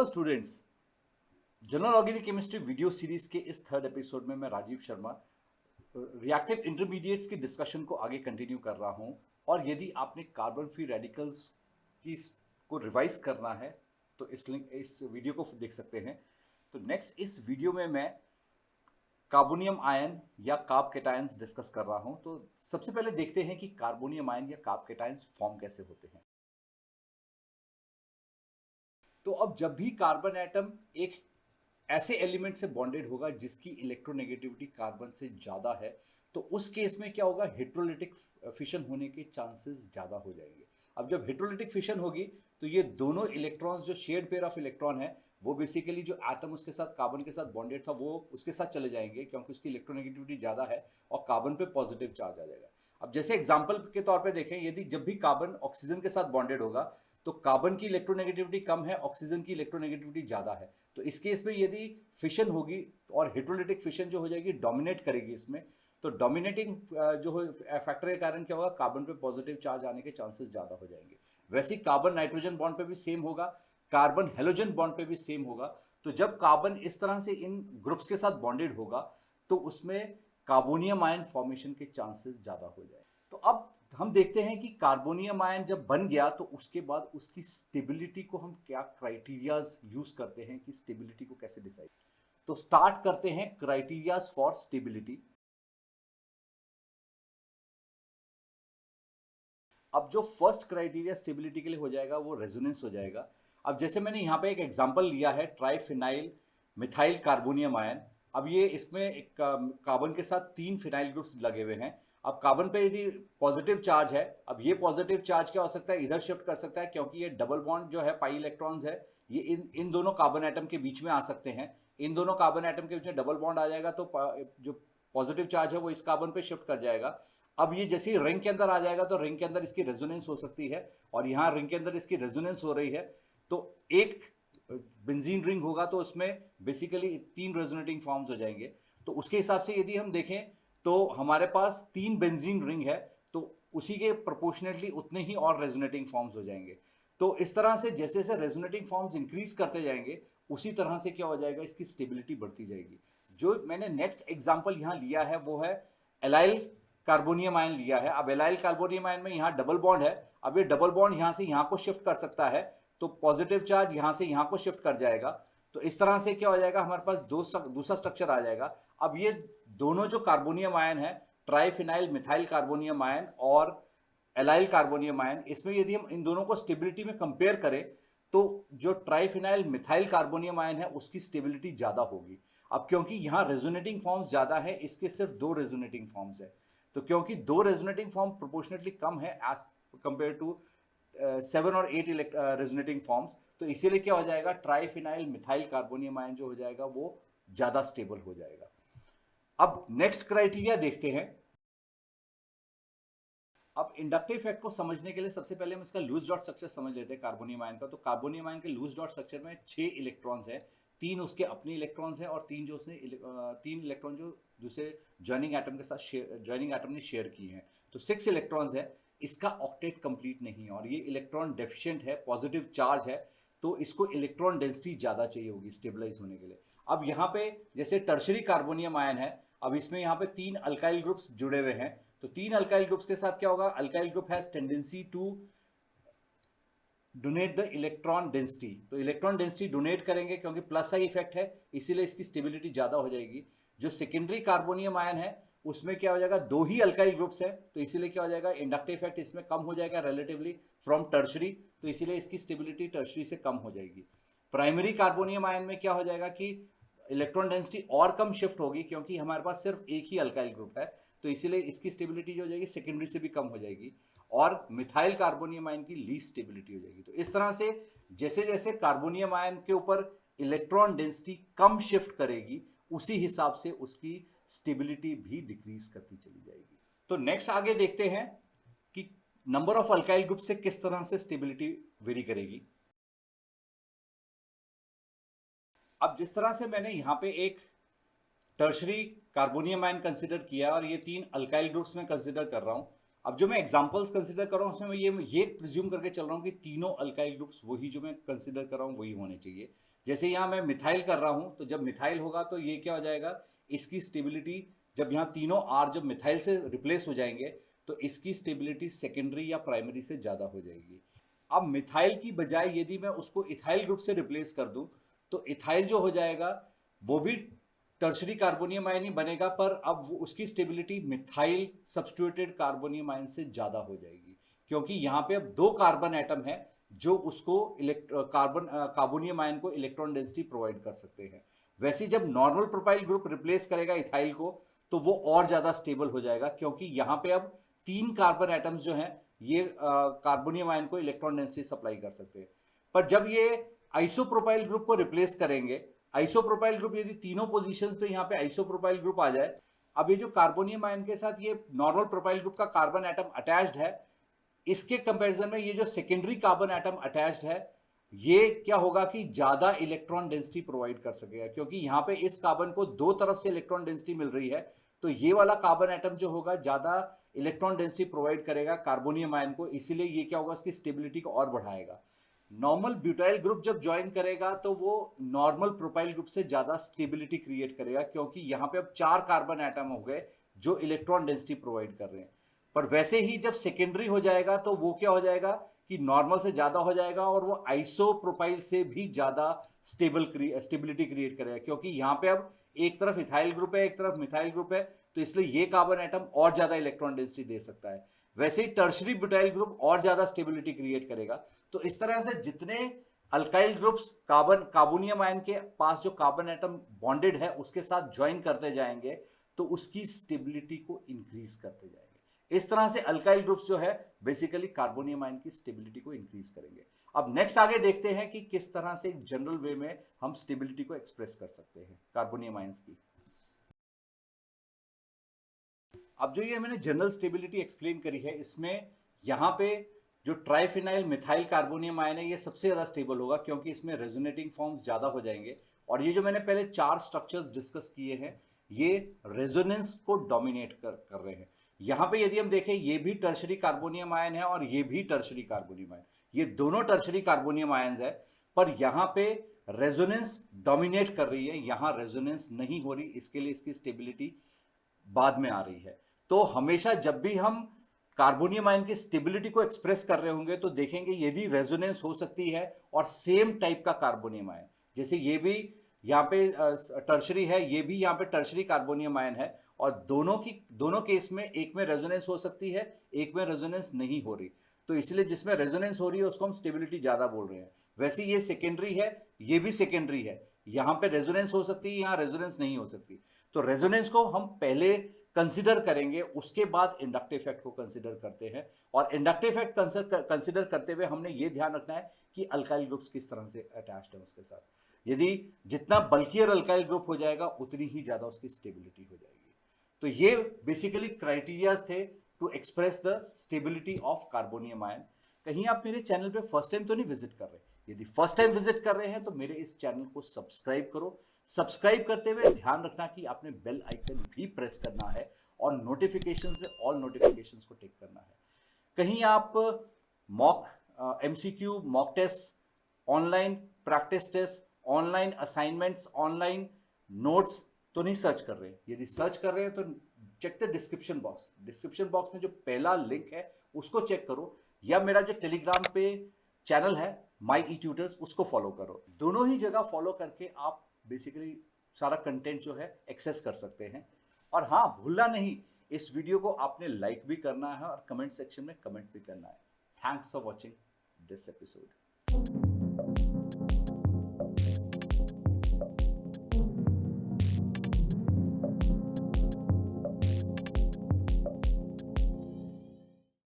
Hello students, general organic chemistry video series के इस third episode में मैं राजीव शर्मा रिएक्टिव इंटरमीडिएट्स की डिस्कशन को आगे कंटिन्यू कर रहा हूं। और यदि आपने कार्बन फ्री रेडिकल्स की को रिवाइज करना है तो इस वीडियो को देख सकते हैं। तो नेक्स्ट इस वीडियो में मैं कार्बोनियम आयन या कार्ब कैटायंस डिस्कस कर रहा हूं। तो सबसे पहले देखते हैं कि कार्बोनियम आयन या कार्ब कैटायंस फॉर्म कैसे होते हैं। तो अब जब भी कार्बन एटम एक ऐसे एलिमेंट से बॉन्डेड होगा जिसकी इलेक्ट्रोनेगेटिविटी कार्बन से ज्यादा है, तो उस केस में क्या होगा, हेट्रोलिटिक फिशन होने के चांसेस ज्यादा हो जाएंगे। अब जब हेट्रोलिटिक फिशन होगी तो ये दोनों इलेक्ट्रॉन्स, जो शेयर्ड पेयर ऑफ इलेक्ट्रॉन है, वो बेसिकली जो एटम उसके साथ कार्बन के साथ बॉन्डेड था वो उसके साथ चले जाएंगे, क्योंकि उसकी इलेक्ट्रोनेगेटिविटी ज्यादा है और कार्बन पे पॉजिटिव चार्ज आ जाएगा। अब जैसे एग्जाम्पल के तौर पे देखें, यदि जब भी कार्बन ऑक्सीजन के साथ बॉन्डेड होगा तो कार्बन की इलेक्ट्रोनेगेटिविटी कम है, ऑक्सीजन की इलेक्ट्रोनेगेटिविटी ज्यादा है। तो इस केस में यदि फिशन होगी और हेट्रोलिटिक फिशन जो हो जाएगी डोमिनेट करेगी इसमें, तो डोमिनेटिंग जो फैक्टर के कारण क्या होगा, कार्बन पे पॉजिटिव चार्ज आने के चांसेस ज्यादा हो जाएंगे। वैसे ही कार्बन नाइट्रोजन बॉन्ड पे भी सेम होगा, कार्बन हेलोजन बॉन्ड पे भी सेम होगा। तो जब कार्बन इस तरह से इन ग्रुप्स के साथ बॉन्डेड होगा तो उसमें कार्बोनियम आयन फॉर्मेशन के चांसेस ज्यादा हो जाए। तो अब हम देखते हैं कि कार्बोनियम आयन जब बन गया तो उसके बाद उसकी स्टेबिलिटी को हम क्या क्राइटेरियाज यूज करते हैं कि स्टेबिलिटी को कैसे डिसाइड। तो स्टार्ट करते हैं क्राइटेरियाज फॉर स्टेबिलिटी। अब जो फर्स्ट क्राइटेरिया स्टेबिलिटी के लिए हो जाएगा वो रेजोनेंस हो जाएगा। अब जैसे मैंने यहां पे एक एग्जांपल लिया है, ट्राइफिनाइल मिथाइल कार्बोनियम आयन। अब ये इसमें एक कार्बन के साथ 3 फिनाइल ग्रुप्स लगे हुए हैं। अब कार्बन पे यदि पॉजिटिव चार्ज है, अब ये पॉजिटिव चार्ज क्या हो सकता है, इधर शिफ्ट कर सकता है, क्योंकि ये डबल बॉन्ड जो है पाई इलेक्ट्रॉन्स है, ये इन दोनों कार्बन एटम के बीच में आ सकते हैं। इन दोनों कार्बन एटम के बीच में डबल बॉन्ड आ जाएगा तो जो पॉजिटिव चार्ज है वो इस कार्बन पे शिफ्ट कर जाएगा। अब ये जैसे ही रिंग के अंदर आ जाएगा तो रिंग के अंदर इसकी रेजोनेंस हो सकती है, और यहाँ रिंग के अंदर इसकी रेजोनेंस हो रही है। तो एक बेंजीन रिंग होगा तो उसमें बेसिकली 3 रेजोनेटिंग फॉर्म्स हो जाएंगे। तो उसके हिसाब से यदि हम देखें तो हमारे पास 3 बेंजीन रिंग है, तो उसी के प्रोपोर्शनेटली उतने ही और रेजोनेटिंग फॉर्म्स हो जाएंगे। तो इस तरह से जैसे जैसे रेजोनेटिंग फॉर्म्स इंक्रीज करते जाएंगे उसी तरह से क्या हो जाएगा, इसकी स्टेबिलिटी बढ़ती जाएगी। जो मैंने नेक्स्ट एग्जांपल यहाँ लिया है वो है एलाइल कार्बोनियम आयन लिया है। अब एलाइल कार्बोनियम आयन में यहाँ डबल बॉन्ड है। अब ये डबल बॉन्ड यहाँ से यहाँ को शिफ्ट कर सकता है, तो पॉजिटिव चार्ज यहाँ से यहाँ को शिफ्ट कर जाएगा। तो इस तरह से क्या हो जाएगा, हमारे पास दूसरा स्ट्रक्चर आ जाएगा। अब ये दोनों जो कार्बोनियम आयन है, ट्राइफिनाइल मिथाइल कार्बोनियम आयन और एलाइल कार्बोनियम आयन, इसमें यदि हम इन दोनों को स्टेबिलिटी में कंपेयर करें तो जो ट्राइफिनाइल मिथाइल कार्बोनियम आयन है उसकी स्टेबिलिटी ज्यादा होगी। अब क्योंकि यहाँ रेजोनेटिंग फॉर्म्स ज्यादा है, इसके सिर्फ 2 रेजोनेटिंग फॉर्म्स है, तो क्योंकि 2 रेजोनेटिंग फॉर्म प्रोपोर्शनेटली कम है एज कंपेयर टू 7 और 8 रेजोनेटिंग फॉर्म्स, तो इसीलिए क्या हो जाएगा, ट्राइफिनाइल मिथाइल कार्बोनियम आयन जो हो जाएगा वो ज्यादा स्टेबल हो जाएगा। अब नेक्स्ट क्राइटेरिया देखते हैं। अब इंडक्टिव इफेक्ट को समझने के लिए सबसे पहले हम इसका लूज डॉट स्ट्रक्चर समझ लेते हैं कार्बोनियम आयन का। तो कार्बोनियम आयन के लूज डॉट स्ट्रक्चर में 6 इलेक्ट्रॉन्स हैं, 3 उसके अपने इलेक्ट्रॉन्स हैं और 3 जो उसने 3 इलेक्ट्रॉन जो दूसरे जॉइनिंग एटम के साथ जॉइनिंग एटम ने शेयर किए हैं, तो 6 इलेक्ट्रॉन्स है। इसका ऑक्टेट कंप्लीट नहीं है और ये इलेक्ट्रॉन डेफिशिएंट है, पॉजिटिव चार्ज है, तो इसको इलेक्ट्रॉन डेंसिटी ज्यादा चाहिए होगी स्टेबलाइज होने के लिए। अब यहाँ पे जैसे टर्शरी कार्बोनियम आयन है, अब इसमें यहाँ पे 3 अल्काइल ग्रुप्स जुड़े हुए हैं, तो 3 अल्काइल ग्रुप्स के साथ क्या होगा, alkyl group has tendency to donate the electron density, तो इलेक्ट्रॉन डेंसिटी डोनेट करेंगे क्योंकि प्लस साइन इफेक्ट है, इसीलिए इसकी स्टेबिलिटी ज्यादा हो जाएगी। जो सेकेंडरी कार्बोनियम आयन है उसमें क्या हो जाएगा, 2 ही अल्काइल ग्रुप्स है, तो इसीलिए क्या हो जाएगा, इंडक्टिव इफेक्ट इसमें कम हो जाएगा रिलेटिवली फ्रॉम टर्शरी, तो इसीलिए इसकी स्टेबिलिटी टर्शरी से कम हो जाएगी। प्राइमरी कार्बोनियम आयन में क्या हो जाएगा कि इलेक्ट्रॉन डेंसिटी और कम शिफ्ट होगी, क्योंकि हमारे पास सिर्फ एक ही अल्काइल ग्रुप है, तो इसीलिए इसकी स्टेबिलिटी जो हो जाएगी सेकेंडरी से भी कम हो जाएगी, और मिथाइल कार्बोनियम आयन की लीस्ट स्टेबिलिटी हो जाएगी। तो इस तरह से जैसे जैसे कार्बोनियम आयन के ऊपर इलेक्ट्रॉन डेंसिटी कम शिफ्ट करेगी उसी हिसाब से उसकी स्टेबिलिटी भी डिक्रीज करती चली जाएगी। तो नेक्स्ट आगे देखते हैं कि नंबर ऑफ अल्काइल ग्रुप से किस तरह से स्टेबिलिटी वेरी करेगी। अब जिस तरह से मैंने यहां पे एक टर्शरी कार्बोनियम आयन कंसिडर किया और ये 3 अल्काइल ग्रुप्स में कंसिडर कर रहा हूं, अब जो मैं एग्जांपल्स कंसिडर कर रहा हूं उसमें मैं ये प्रिज्यूम करके चल रहा हूं कि तीनों अल्काइल ग्रुप्स वही जो मैं कंसिडर कर रहा हूं वही होने चाहिए। जैसे यहाँ मैं मिथाइल कर रहा हूँ, तो जब मिथाइल होगा तो ये क्या हो जाएगा, इसकी स्टेबिलिटी जब यहाँ तीनों आर जब मिथाइल से रिप्लेस हो जाएंगे तो इसकी स्टेबिलिटी सेकेंडरी या प्राइमरी से ज़्यादा हो जाएगी। अब मिथाइल की बजाय यदि मैं उसको इथाइल ग्रुप से रिप्लेस कर दूं तो इथाइल जो हो जाएगा वो भी टर्शरी कार्बोनियम आयन ही बनेगा, पर अब उसकी stability methyl substituted carbonium ion से ज़्यादा हो जाएगी, क्योंकि यहाँ पे अब 2 कार्बन एटम है जो उसको कार्बोनियम आयन को इलेक्ट्रॉन डेंसिटी प्रोवाइड कर सकते हैं। वैसे जब नॉर्मल प्रोपाइल ग्रुप रिप्लेस करेगा इथाइल को तो वो और ज़्यादा स्टेबल हो जाएगा, क्योंकि यहाँ पे अब 3 कार्बन एटम्स जो हैं ये कार्बोनियम आयन को इलेक्ट्रॉन डेंसिटी सप्लाई कर सकते हैं। पर जब ये आइसोप्रोपाइल ग्रुप को रिप्लेस करेंगे, आइसोप्रोपाइल ग्रुप यदि तीनों पोजीशंस पे यहाँ पे आइसोप्रोपाइल ग्रुप आ जाए, अब ये जो कार्बोनियम आयन के साथ ये नॉर्मल प्रोपाइल ग्रुप का कार्बन एटम अटैच्ड है, इसके कंपैरिजन में ये जो सेकेंडरी कार्बन एटम अटैच्ड है ये क्या होगा कि ज्यादा इलेक्ट्रॉन डेंसिटी प्रोवाइड कर सकेगा, क्योंकि यहाँ पे इस कार्बन को 2 तरफ से इलेक्ट्रॉन डेंसिटी मिल रही है, तो ये वाला कार्बन एटम जो होगा ज्यादा इलेक्ट्रॉन डेंसिटी प्रोवाइड करेगा कार्बोनियम आयन को, इसीलिए ये क्या होगा, इसकी स्टेबिलिटी को और बढ़ाएगा। नॉर्मल ब्यूटाइल ग्रुप जब ज्वाइन करेगा तो वो नॉर्मल प्रोपाइल ग्रुप से ज्यादा स्टेबिलिटी क्रिएट करेगा, क्योंकि यहाँ पे अब 4 कार्बन एटम हो गए जो इलेक्ट्रॉन डेंसिटी प्रोवाइड कर रहे हैं। पर वैसे ही जब सेकेंडरी हो जाएगा तो वो क्या हो जाएगा कि नॉर्मल से ज्यादा हो जाएगा और वो आइसोप्रोपाइल से भी ज्यादा स्टेबिलिटी क्रिएट करेगा, क्योंकि यहाँ पे अब एक तरफ इथाइल ग्रुप है एक तरफ मिथाइल ग्रुप है, तो इसलिए ये कार्बन एटम और ज्यादा इलेक्ट्रॉन डेंसिटी दे सकता है। वैसे ही टर्शरी ब्यूटाइल ग्रुप और ज्यादा स्टेबिलिटी क्रिएट करेगा। तो इस तरह से जितने अल्काइल ग्रुप्स कार्बोनियम आयन के पास जो कार्बन एटम बॉन्डेड है उसके साथ ज्वाइन करते जाएंगे तो उसकी स्टेबिलिटी को इंक्रीज करते जाएंगे। इस तरह से अल्काइल ग्रुप्स जो है बेसिकली कार्बोनियम आयन की स्टेबिलिटी को इंक्रीज करेंगे। अब नेक्स्ट आगे देखते हैं कि किस तरह से एक जनरल वे में हम स्टेबिलिटी को एक्सप्रेस कर सकते हैं कार्बोनियम आयंस की। अब जो ये मैंने जनरल स्टेबिलिटी एक्सप्लेन करी है, इसमें यहाँ पे जो ट्राइफिनाइल मिथाइल कार्बोनियम आयन है ये सबसे ज्यादा स्टेबल होगा, क्योंकि इसमें रेजोनेटिंग फॉर्म्स ज्यादा हो जाएंगे। और ये जो मैंने पहले 4 स्ट्रक्चर्स डिस्कस किए हैं ये रेजोनेंस को डोमिनेट कर रहे हैं। यहाँ पे यदि हम देखें ये भी टर्शरी कार्बोनियम आयन है और ये भी टर्शरी कार्बोनियम आयन, ये दोनों टर्शरी कार्बोनियम आयन्स है, पर यहाँ पे रेजोनेंस डोमिनेट कर रही है, यहाँ रेजोनेंस नहीं हो रही, इसके लिए इसकी स्टेबिलिटी बाद में आ रही है। तो हमेशा जब भी हम कार्बोनियम आयन की स्टेबिलिटी को एक्सप्रेस कर रहे होंगे तो देखेंगे यदि रेजोनेंस हो सकती है और सेम टाइप का कार्बोनियम आयन, जैसे ये भी यहाँ पे टर्शरी है, ये भी यहाँ पे टर्शरी कार्बोनियम आयन है, और दोनों केस में एक में रेजोनेंस हो सकती है एक में रेजोनेंस नहीं हो रही, तो इसलिए जिसमें रेजोनेंस हो रही है उसको हम स्टेबिलिटी ज्यादा बोल रहे हैं। वैसे ये सेकेंडरी है ये भी सेकेंडरी है, यहाँ पे रेजोनेंस हो सकती है यहाँ रेजोनेंस नहीं हो सकती, तो रेजोनेंस को हम पहले कंसिडर करेंगे उसके बाद इंडक्टिव इफेक्ट को कंसिडर करते हैं। और इंडक्टिव इफेक्ट कंसिडर करते हुए हमने ये ध्यान रखना है कि अल्काइल ग्रुप्स किस तरह से अटैच्ड है उसके साथ। यदि जितना बल्कियर अल्काइल ग्रुप हो जाएगा उतनी ही ज्यादा उसकी स्टेबिलिटी हो जाएगी। तो ये बेसिकली क्राइटेरियाज थे to express the stability of carbonium ion. कहीं आप मेरे चैनल पे फर्स्ट टाइम तो नहीं विजिट कर रहे, यदि फर्स्ट टाइम विजिट कर रहे हैं तो मेरे इस चैनल को सब्सक्राइब करो। सब्सक्राइब करते हुए ध्यान रखना कि आपने बेल आइकन भी प्रेस करना है और नोटिफिकेशंस में ऑल नोटिफिकेशंस को टिक करना है। कहीं आप mock MCQ, mock test, online practice test, online assignments, online notes तो नहीं सर्च कर रहे? यदि सर्च कर रहे हैं तो check the description box. Description box में जो पहला लिंक है उसको चेक करो, या मेरा जो टेलीग्राम पे चैनल है माई ई ट्यूटर्स उसको फॉलो करो। दोनों ही जगह फॉलो करके आप बेसिकली सारा कंटेंट जो है एक्सेस कर सकते हैं। और हाँ, भूलना नहीं, इस वीडियो को आपने लाइक भी करना है और कमेंट सेक्शन में कमेंट भी करना है। Thanks for watching this episode.